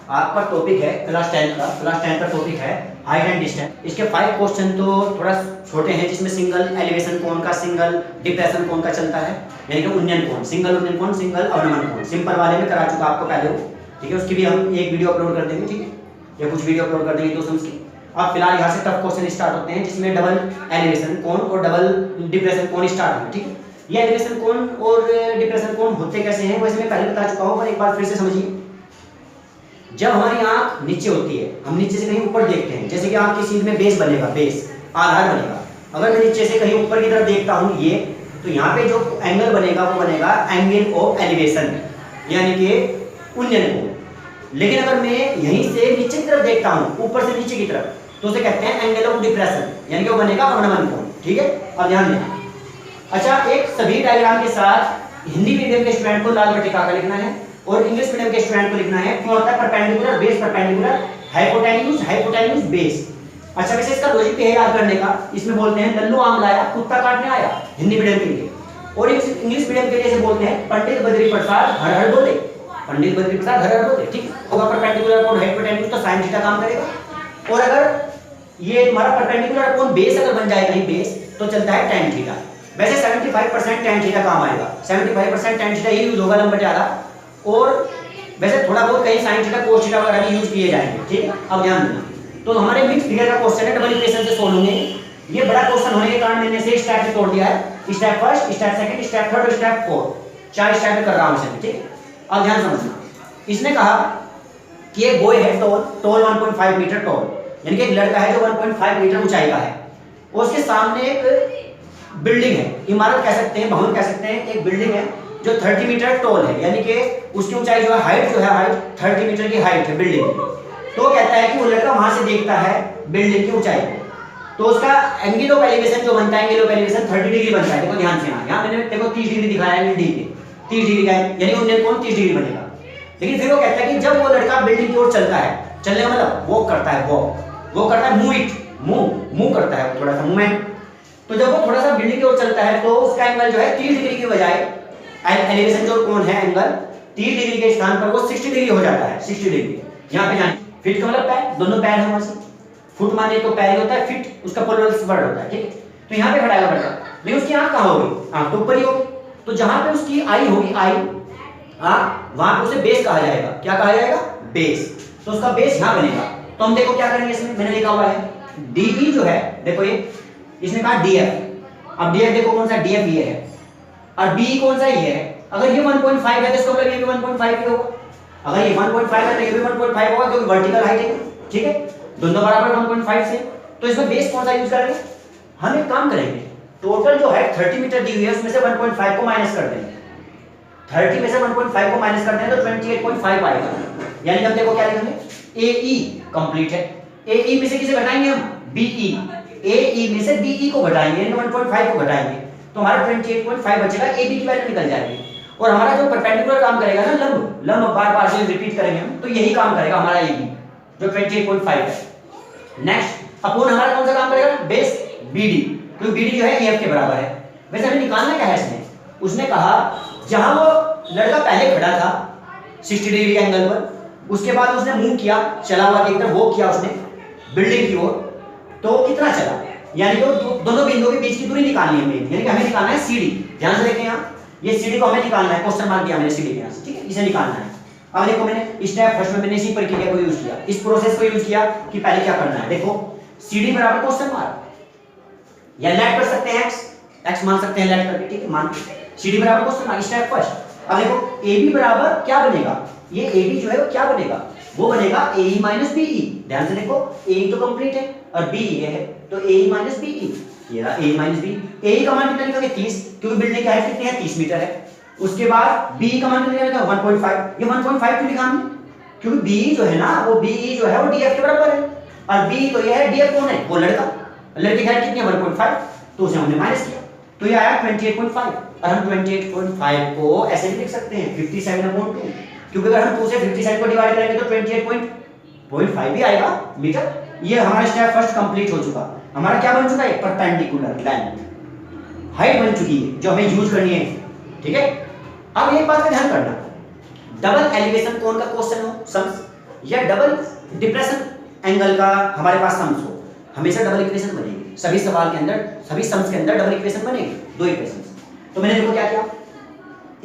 आपका टॉपिक है क्लास 10 का टॉपिक है हाइट एंड डिस्टेंस। इसके 5 क्वेश्चन तो थोड़ा छोटे हैं, जिसमें सिंगल एलिवेशन कोण का, सिंगल डिप्रेशन कोण का चलता है, यानी कि उन्नयन कोण, सिंगल उन्नयन कोण, सिंगल अवनमन कोण। सिंपल वाले में करा चुका आपको पहले वो, ठीक है। उसकी भी हम एक वीडियो अपलोड कर देंगे, ठीक है, या कुछ वीडियो अपलोड कर देंगे दोस्तों उसकी। अब फिलहाल यहाँ से टफ क्वेश्चन स्टार्ट होते हैं, जिसमें डबल एलिवेशन कोण और डबल डिप्रेशन कोण स्टार्ट होंगे, ठीक है। ये एलिवेशन कोण और डिप्रेशन कोण होते कैसे हैं वैसे मैं पहले बता चुका हूँ, पर एक बार फिर से समझिए। जब हमारी आंख नीचे होती है, हम नीचे से कहीं ऊपर देखते हैं, जैसे कि आपकी सीट में बेस बनेगा, बेस आधार बनेगा। अगर मैं नीचे से कहीं ऊपर की तरफ देखता हूँ ये, तो यहाँ पे जो एंगल बनेगा वो बनेगा एंगल ऑफ एलिवेशन, यानी कि उन्नयन कोण। लेकिन अगर मैं यहीं से नीचे की तरफ देखता हूँ, ऊपर से नीचे की तरफ, तो उसे कहते हैं एंगल ऑफ डिप्रेशन, यानी कि वो बनेगा अवनमन कोण, ठीक है। अब ध्यान देना। अच्छा, एक सभी डायग्राम के साथ हिंदी मीडियम के स्टूडेंट को लाल बट्टी का लिखना है और इंग्लिश मीडियम के स्टूडेंट को लिखना है क्या होता है perpendicular, base perpendicular, hypotenuse hypotenuse base. अच्छा, वैसे इसका लॉजिक है याद करने का। इसमें बोलते हैं लल्लू आम लाया कुत्ता काटने आया, हिंदी मीडियम के लिए। और इंग्लिश मीडियम के लिए से बोलते हैं पंडित बद्री प्रसाद हर हर बोले, पंडित बद्री प्रसाद हर हर बोले, ठीक होगा। परपेंडिकुलर कोण हाइपोटेन्यूज तो sin थीटा काम करेगा। और अगर ये तुम्हारा परपेंडिकुलर कोण बेस अगर बन जाएगा, नहीं बेस, तो चलता है tan थीटा। वैसे 75% tan थीटा काम आएगा, 75% tan थीटा ही यूज होगा लंबा ज्यादा। और वैसे थोड़ा बहुत कहीं sin थीटा cos थीटा वगैरह भी यूज किए जाएंगे, ठीक है। अब ध्यान देना। तो हमारे मिक्स फिगर का क्वेश्चन है, डबल इक्वेशन से सोल्व होंगे। ये बड़ा क्वेश्चन होने के कारण मैंने इसे स्टेप में तोड़ दिया है, step first, step second, step third और स्टेप फोर्थ, 4 स्टेप में कर रहा हूं इसे, ठीक है। अब ध्यान समझना। इसने कहा कि एक बॉय है टॉल 1.5 मीटर टॉल, यानी कि एक लड़का है जो 1.5 मीटर ऊंचाई का है, और उसके सामने एक बिल्डिंग है, इमारत कह सकते हैं, भवन कह सकते हैं, एक बिल्डिंग है जो 30 मीटर टॉल है, यानी कि उसकी ऊंचाई जो है, हाइट जो है, हाइट 30 मीटर की हाइट है बिल्डिंग की। तो कहता है कि वो लड़का वहां से देखता है बिल्डिंग की ऊंचाई को, तो उसका एंगल ऑफ एलिवेशन जो बनता है, एंगल ऑफ एलिवेशन 30 डिग्री बनता है। देखो ध्यान से, यहाँ मैंने देखो 30 डिग्री दिखाया है, एंगल डी पे 30 डिग्री का है, यानी उन्नयन कोण 30 डिग्री बनेगा। लेकिन फिर वो कहता है कि जब वो लड़का बिल्डिंग की ओर चलता है, चलने का मतलब वॉक करता है, वो करता है मूव करता है, थोड़ा सा मूवमेंट। तो जब वो थोड़ा सा बिल्डिंग की ओर चलता है, तो उसका एंगल जो है 30 डिग्री की बजाय एलिवेशन जो कोण है एंगल 30 डिग्री के स्थान पर वो 60 डिग्री हो जाता है, 60 डिग्री। यहाँ पे जाने फिट का मतलब पैर, दोनों पैर हैं वहां से, फुट माने तो पैर ही होता है, फिट उसका प्लूरल वर्ड होता है, ठीक है। तो यहाँ पे खड़ा है लड़का, लेकिन उसकी आंख कहाँ होगी, आंख तो ऊपर ही होगी। तो जहां पे उसकी आई होगी, आई वहां पे उसे बेस कहा जाएगा। क्या कहा जाएगा? बेस। तो उसका बेस यहाँ बनेगा। तो हम देखो क्या करेंगे, इसमें मैंने लिखा हुआ है डी जो है, देखो ये इसने कहा डीएफ। अब डीएफ देखो कौन सा, डीएफ ये है, और बी कौन सा, ये है। अगर ये 1.5 है तो इसका मतलब ये भी 1.5 ही होगा। अगर ये 1.5 है तो ये भी 1.5 होगा, क्योंकि वर्टिकल हाइट है, ठीक है, दोनों बराबर 1.5 से। तो इसमें बेस कौन सा यूज करेंगे, हम एक काम करेंगे, टोटल जो है 30 मीटर दी हुई है, उसमें से 1.5 को माइनस कर देंगे। 30 में से 1.5 को माइनस करते हैं तो 28.5 आएगा। यानी हम देखो क्या लिखेंगे, AE कंप्लीट है। AE में से किसे घटाएंगे हम, BE। AE में से BE को घटाएंगे, यानी 1.5 को घटाएंगे, तो हमारा 28.5 बचेगा, AB की वैल्यू निकल जाएगी। और हमारा जो परपेंडिकुलर काम करेगा ना, लंब बार-बार से रिपीट करेंगे हम, तो यही काम करेगा हमारा AB जो 28.5 है। नेक्स्ट अपोन हमारा कौन सा काम करेगा, बेस BD, क्योंकि BD जो है EF के बराबर है। वैसे हमें निकालना क्या है इसमें, उसने कहा जहां वो लड़का पहले खड़ा था 60 डिग्री के एंगल पर, उसके बाद उसने मूव किया, चला हुआ एक तरफ वो किया उसने बिल्डिंग की ओर, तो कितना चला, यानी कि दोनों बिंदुओं के बीच की दूरी निकालनी है मेन, यानी कि हमें निकालना है CD। ध्यान से देखें यहाँ, ये CD को हमें निकालना है, क्वेश्चन मार्क दिया मैंने CD के यहाँ से, ठीक है, इसे निकालना है। अब देखो मैंने स्टेप फर्स्ट में मैंने इसी प्रक्रिया को यूज किया, इस प्रोसेस को यूज किया कि पहले क्या करना है। देखो CD बराबर क्वेश्चन मार्क, या लेट कर सकते हैं x मान सकते हैं लेट करके, ठीक है, मान CD बराबर क्वेश्चन मार्क, स्टेप फर्स्ट। अब देखो AB बराबर क्या बनेगा, ये AB जो है वो क्या बनेगा, वो बनेगा AE माइनस BE। ध्यान से देखो AE तो कंप्लीट है और B ये है, तो AE माइनस BE, ये रहा AE माइनस BE। AE का मान कितना निकलेगा 30, क्योंकि बिल्डिंग की हाइट कितनी है 30 मीटर है। उसके बाद BE का मान कितना निकलेगा 1.5। ये 1.5 क्यों लिखा हमने, क्योंकि BE जो है ना, वो BE जो है वो DF के बराबर है, और BE तो ये है, DF कौन है, वो लड़का, लड़के की हाइट कितनी है 1.5, तो उसे हमने माइनस किया, तो ये आया 28.5। और हम 28.5 को ऐसे भी लिख सकते हैं 57/2, क्योंकि अगर हम 2 से 57 को डिवाइड करेंगे तो 28.5 भी आएगा मीटर। ये हमारा स्टेप फर्स्ट कंप्लीट हो चुका। हमारा क्या बन चुका है, परपेंडिकुलर लाइन, हाइट बन चुकी है जो हमें यूज करनी है, ठीक है। अब एक बात का ध्यान करना, डबल एलिवेशन कोण का क्वेश्चन हो, या डबल डिप्रेशन एंगल का हमारे पास सम्स हो, हमेशा डबल इक्वेशन बनेगी। सभी सवाल के अंदर, सभी सम्स के अंदर डबल इक्वेशन बनेगी, दो इक्वेशन। तो मैंने देखो क्या किया,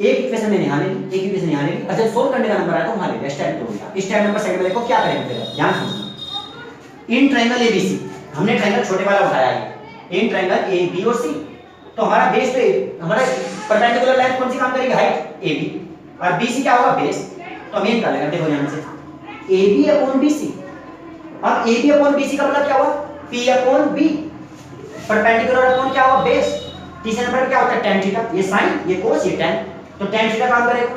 एक इक्वेशन मैंने यहाँ ले ली, एक इक्वेशन यहाँ ले ली, और जब सोल्व करने का नंबर आया तो वहाँ ले लिया, स्टेप तो हो गया। स्टेप नंबर सेकंड में देखो क्या करेंगे, फिर ध्यान समझना। इन ट्रायंगल एबीसी, हमने ट्रायंगल छोटे वाला उठाया है, इन ट्रायंगल ए बी और सी, तो हमारा बेस पे हमारा परपेंडिकुलर लाइन कौन सी काम करेगी, हाइट ए बी, और बीसी क्या होगा, बेस। तो हम ये निकालेंगे, देखो यहाँ से A B upon B C. अब A B upon B C का मतलब क्या हुआ, P upon B, perpendicular upon क्या हुआ, बेस। तीसरे नंबर पे क्या होता है, tan थीटा, ये sin ये cos ये tan, तो tan थीटा काम करेगा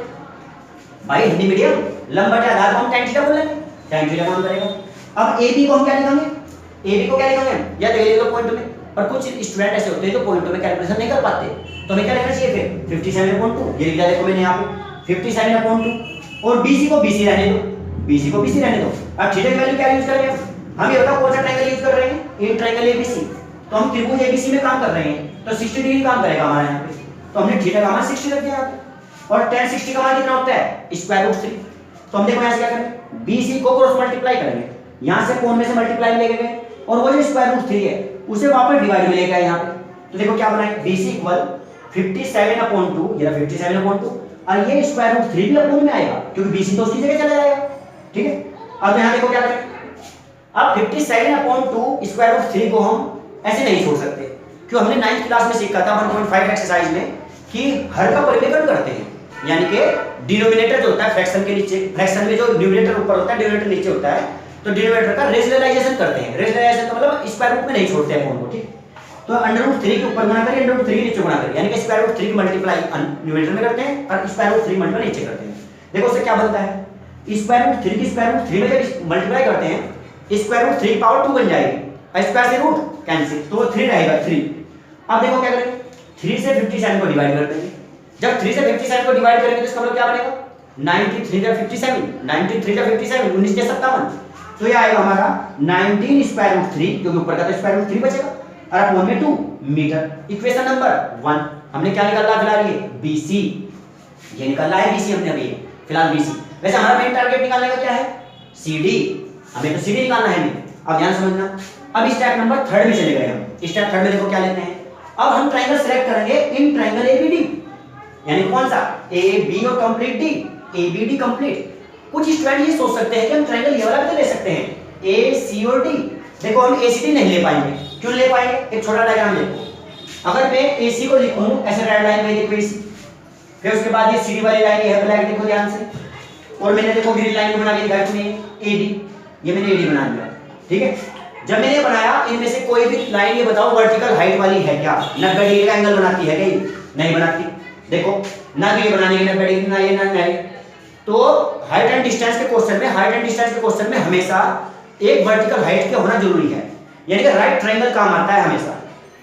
भाई, हिंदी मीडियम लंबा के आधार पर हम tan थीटा बोल लेंगे, tan थीटा काम करेगा। अब AB को हम क्या लिखेंगे, AB को क्या लिखेंगे, या तो ये लो पॉइंट में, पर कुछ स्टूडेंट ऐसे होते हैं जो पॉइंटों में कैलकुलेशन नहीं कर पाते, तो हमें क्या लिखना चाहिए फिर 57/2, ये लिखा देखो मैंने यहाँ पे 57/2, और BC को BC रहने दो, BC को BC रहने दो। अब थीटा की वैल्यू क्या यूज करेंगे, हम ये बताओ कौन सा ट्रायंगल यूज कर रहे हैं, इन ट्रायंगल ABC, तो हम त्रिभुज ABC में काम कर रहे हैं, तो 60 डिग्री काम करेगा हमारे यहाँ पे, तो हमने थीटा का मान 60 रख दिया यहाँ पे, और tan 60 का मान कितना होता है, √3। तो हम देखो यहाँ से क्या करेंगे, BC को क्रॉस मल्टीप्लाई करेंगे, यहाँ से कोण में से मल्टीप्लाई लेके गए, और वो जो √3 है उसे वापस डिवाइड में लेके आए यहाँ पे, तो देखो क्या बनाए, BC = 57/2, ये 57/2, और ये √3 भी अपॉन में आएगा क्योंकि BC तो उसकी जगह चला जाएगा, ठीक है। अब यहाँ देखो क्या करें, अब 57/2 √3 को हम ऐसे नहीं छोड़ सकते, क्यों, हमने 9th क्लास में सीखा था 1.5 एक्सरसाइज में कि हर का परिमेय करते हैं, यानी कि डिनोमिनेटर जो होता है फ्रैक्शन के नीचे, फ्रैक्शन में जो न्यूमरेटर ऊपर होता है डिनोमिनेटर नीचे होता है, तो डिनोमिनेटर का रेशनलाइजेशन करते हैं। रेशनलाइजेशन का मतलब स्क्वायर रूट में नहीं छोड़ते हैं को, ठीक। तो √3 के ऊपर गुणा करिए, √3 के नीचे गुणा करिए, यानी कि √3 की मल्टीप्लाई न्यूमरेटर में करते हैं और √3 मल्टीप्लाई नीचे करते हैं। देखो उससे क्या बनता है, √3 की √3 में जब मल्टीप्लाई करते हैं √3 पावर 2 बन जाएगी, स्क्वायर से रूट कैंसिल, तो वो 3 रहेगा 3। अब देखो क्या करेंगे, 3 से 57 को डिवाइड कर देंगे, जब 3 से 57 को डिवाइड करेंगे तो इसका मतलब क्या बनेगा, 93 का 57, 93 का 57, 19 के 57, तो ये आएगा हमारा 19 √3, क्योंकि ऊपर का तो √3 बचेगा, और अपॉन में 2 मीटर। इक्वेशन नंबर 1 हमने क्या निकाला फिलहाल, ये BC, ये निकाला है BC हमने अभी फिलहाल BC। वैसे हमारा मेन टारगेट निकालने का क्या है, CD, हमें तो CD निकालना है। अब ध्यान समझना, अब स्टेप नंबर 3 में चले गए हम, स्टेप 3 में देखो क्या लेते हैं, अब हम ट्रायंगल सेलेक्ट करेंगे इन ट्रायंगल ABD, यानी कौन सा, AB और कंप्लीट D, ABD कंप्लीट। कुछ स्टूडेंट ये सोच सकते हैं कि हम ट्रायंगल ये वाला भी तो ले सकते हैं, AC और D। देखो हम ACD नहीं ले पाएंगे, क्यों ले पाएंगे, एक छोटा डायग्राम देखो, अगर मैं AC को लिखूं ऐसे रेड लाइन में देखो AC, फिर उसके बाद ये CD वाली लाइन ये ब्लैक देखो ध्यान से, और मैंने देखो ग्रीन लाइन बना के दिखाया तुम्हें AD, ये मैंने AD बना दिया, ठीक है। जब मैंने बनाया इनमें से कोई भी लाइन ये बताओ वर्टिकल हाइट वाली है क्या, 90 डिग्री का एंगल बनाती है क्या, नहीं बनाती। देखो ना तो ये बनाने की 90 डिग्री, ना ये ना नहीं। तो हाइट एंड डिस्टेंस के क्वेश्चन में, हाइट एंड डिस्टेंस के क्वेश्चन में हमेशा एक वर्टिकल हाइट का होना जरूरी है, यानी कि राइट ट्रायंगल काम आता है हमेशा।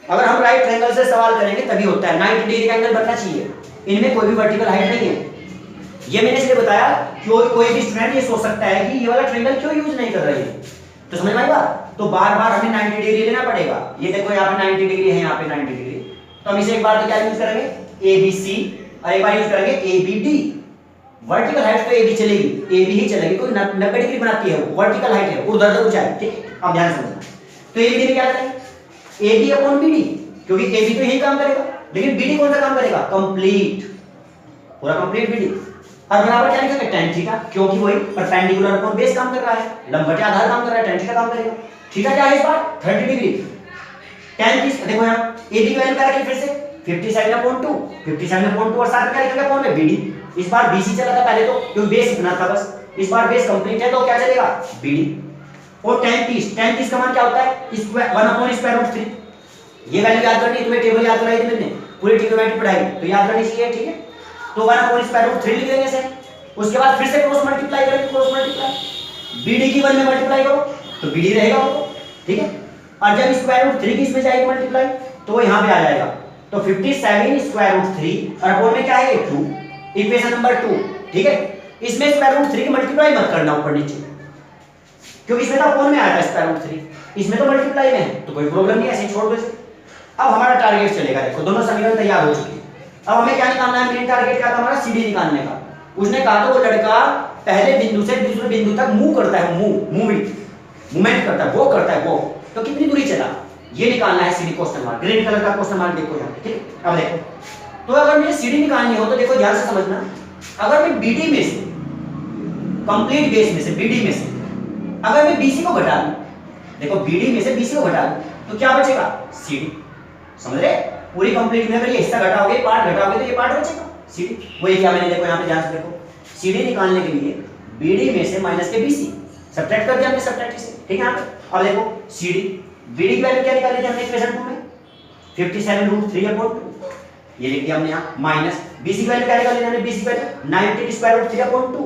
अगर हम राइट ट्रायंगल से सवाल करेंगे तभी होता है, 90 डिग्री का एंगल बनना चाहिए, इनमें कोई भी वर्टिकल हाइट नहीं है। ये मैंने इसलिए बताया क्यों, कोई भी स्टूडेंट ये सोच सकता है कि ये वाला ट्रायंगल क्यों यूज नहीं कर रही है, तो समझ में आई बात। तो बार बार हमें 90 डिग्री लेना पड़ेगा, ये देखो यहाँ पे 90 डिग्री है, यहाँ पे 90 डिग्री, तो हम इसे एक बार तो क्या यूज करेंगे ABC, और एक बार यूज करेंगे ABD। वर्टिकल हाइट तो AB चलेगी, AB ही चलेगी, कोई 90 डिग्री बनाती है, वो वर्टिकल हाइट है, ऊर्ध्वाधर ऊंचाई, ठीक है। अब ध्यान समझना, तो ABD में क्या करेंगे, AB अपॉन BD, क्योंकि AB तो यही काम करेगा, लेकिन BD कौन सा काम करेगा, कंप्लीट, पूरा कंप्लीट BD। और बराबर क्या लिखेंगे, tan थीटा, क्योंकि वही परपेंडिकुलर अपॉन बेस काम कर रहा है, लंबवत के आधार काम कर रहा है, tan थीटा काम करेगा। थीटा क्या है इस बार 30 डिग्री, tan की देखो यहाँ AB की वैल्यू क्या रखी फिर से 57/2, 57/2, और साथ में क्या लिखेंगे अपॉन में BD। इस बार BC चला था पहले तो, क्योंकि बेस इतना था बस, इस बार बेस कंप्लीट है तो क्या चलेगा BD। और tan 30 का मान क्या होता है, 1/√3। ये वैल्यू याद करनी, तुम्हें टेबल याद कराई थी मैंने, पूरी ट्रिग्नोमेट्री पढ़ाई, तो याद करनी चाहिए, ठीक है। तो 1/√3 लिख देंगे इसे, उसके बाद फिर से क्रॉस मल्टीप्लाई करेंगे, क्रॉस मल्टीप्लाई, BD की 1 में मल्टीप्लाई करो तो BD रहेगा वो, ठीक है। और जब √3 की इसमें जाएगी मल्टीप्लाई तो वो यहाँ पे आ जाएगा, तो 57√3 और अपॉन में क्या है 2, इक्वेशन नंबर 2, ठीक है। इसमें √3 की मल्टीप्लाई मत करना ऊपर नीचे, क्योंकि इसमें तो अपॉन में आया था √3, इसमें तो मल्टीप्लाई में है, तो कोई प्रॉब्लम नहीं, ऐसे छोड़ दो इसे। अब हमारा टारगेट चलेगा, देखो दोनों समीकरण तैयार हो चुके हैं। अब हमें क्या निकालना है, मेन टारगेट क्या था हमारा, CD निकालने का। उसने कहा था वो लड़का पहले बिंदु से दूसरे बिंदु तक मूव करता है, मूवमेंट करता है, वो करता है वो, तो कितनी दूरी चला, ये निकालना है CD question mark. Green colour का क्वेश्चन मार्क देखो यहाँ पे, ठीक। अब देखो, तो अगर मुझे सीडी निकालनी हो तो देखो ध्यान से समझना, अगर मैं बीडी में से, कंप्लीट बेस में से, बीडी में से अगर मैं बीसी को घटा दूं, देखो बीडी में से बीसी को घटा दूं तो क्या बचेगा, सीडी। समझ रहे, पूरी कंप्लीट में अगर ये हिस्सा घटाओगे, पार्ट घटाओगे तो ये पार्ट बचेगा, सीडी। वही क्या मैंने देखो यहाँ पे ध्यान से देखो, सीडी निकालने के लिए बीडी में से माइनस के बीसी सब्ट्रैक्ट कर दिया हमने, सब्ट्रैक्ट से, ठीक है। यहाँ पे अब देखो सीडी, बीडी की वैल्यू क्या निकाली थी हमने इक्वेशन 2 में, 57√3/2, ये लिख दिया हमने यहाँ, माइनस बीसी की वैल्यू क्या निकाली हमने, बीसी की वैल्यू 90√3/2,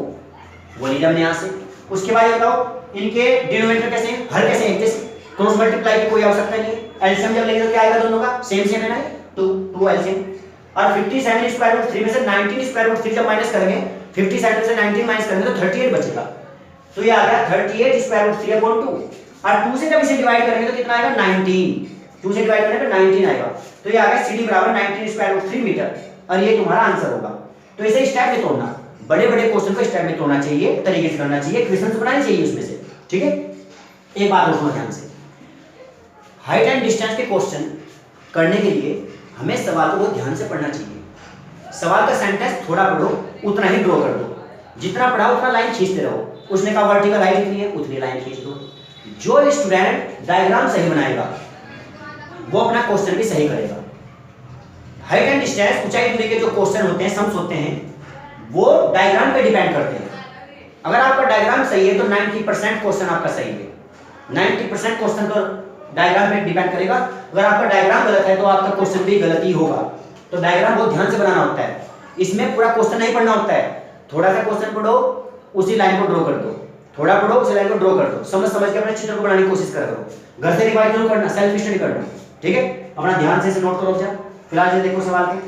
वो लिया हमने यहाँ से। उसके बाद ये बताओ इनके डिनोमिनेटर कैसे हैं, हर कैसे हैं, जैसे क्रॉस मल्टीप्लाई की कोई आवश्यकता नहीं है, एलसीएम जब लेंगे तो क्या आएगा दोनों का, सेम सेम है ना, 2 एलसीएम। और 57√3 में से 19√3 जब माइनस करेंगे, 57 से 19 माइनस करेंगे तो 38 बचेगा, तो ये आ गया 38√3/2। और 2 से जब इसे डिवाइड करेंगे तो कितना आएगा, 19, 2 से डिवाइड करेंगे तो 19 आएगा, तो ये आ गया CD बराबर 19√3 मीटर, और ये तुम्हारा आंसर होगा। तो इसे स्टेप में तोड़ना, बड़े बड़े क्वेश्चन को स्टेप में तोड़ना चाहिए, तरीके से करना चाहिए, क्वेश्चंस बनाने चाहिए उसमें से, ठीक है। एक बात रखना ध्यान से, हाइट एंड डिस्टेंस के क्वेश्चन करने के लिए हमें सवाल को बहुत ध्यान से पढ़ना चाहिए। सवाल का सेंटेंस थोड़ा पढ़ो, उतना ही ड्रॉ कर दो, जितना पढ़ा उतना लाइन खींचते रहो। उसने कहा वर्टिकल हाइट इतनी है, उतनी लाइन खींच दो। जो स्टूडेंट डायग्राम सही बनाएगा वो अपना क्वेश्चन भी सही करेगा। हाइट एंड डिस्टेंस, ऊंचाई दूरी के जो क्वेश्चन होते हैं, सम्स होते हैं, वो डायग्राम पे डिपेंड करते हैं। अगर आपका डायग्राम सही है तो 90% क्वेश्चन आपका सही है, 90% क्वेश्चन तो डायग्राम पे डिपेंड करेगा। अगर आपका डायग्राम गलत है तो आपका क्वेश्चन भी गलत ही होगा। तो डायग्राम बहुत ध्यान से बनाना होता है, इसमें पूरा क्वेश्चन नहीं पढ़ना होता है। थोड़ा सा क्वेश्चन पढ़ो, उसी लाइन को ड्रॉ कर दो, थोड़ा पढ़ो उसी लाइन को ड्रॉ कर दो, समझ समझ के अपने चित्र को बनाने की कोशिश करो। घर से रिवाइज जरूर करना, सेल्फ स्टडी करना, ठीक है। अपना ध्यान से इसे नोट करो। फिलहाल ये देखो सवाल के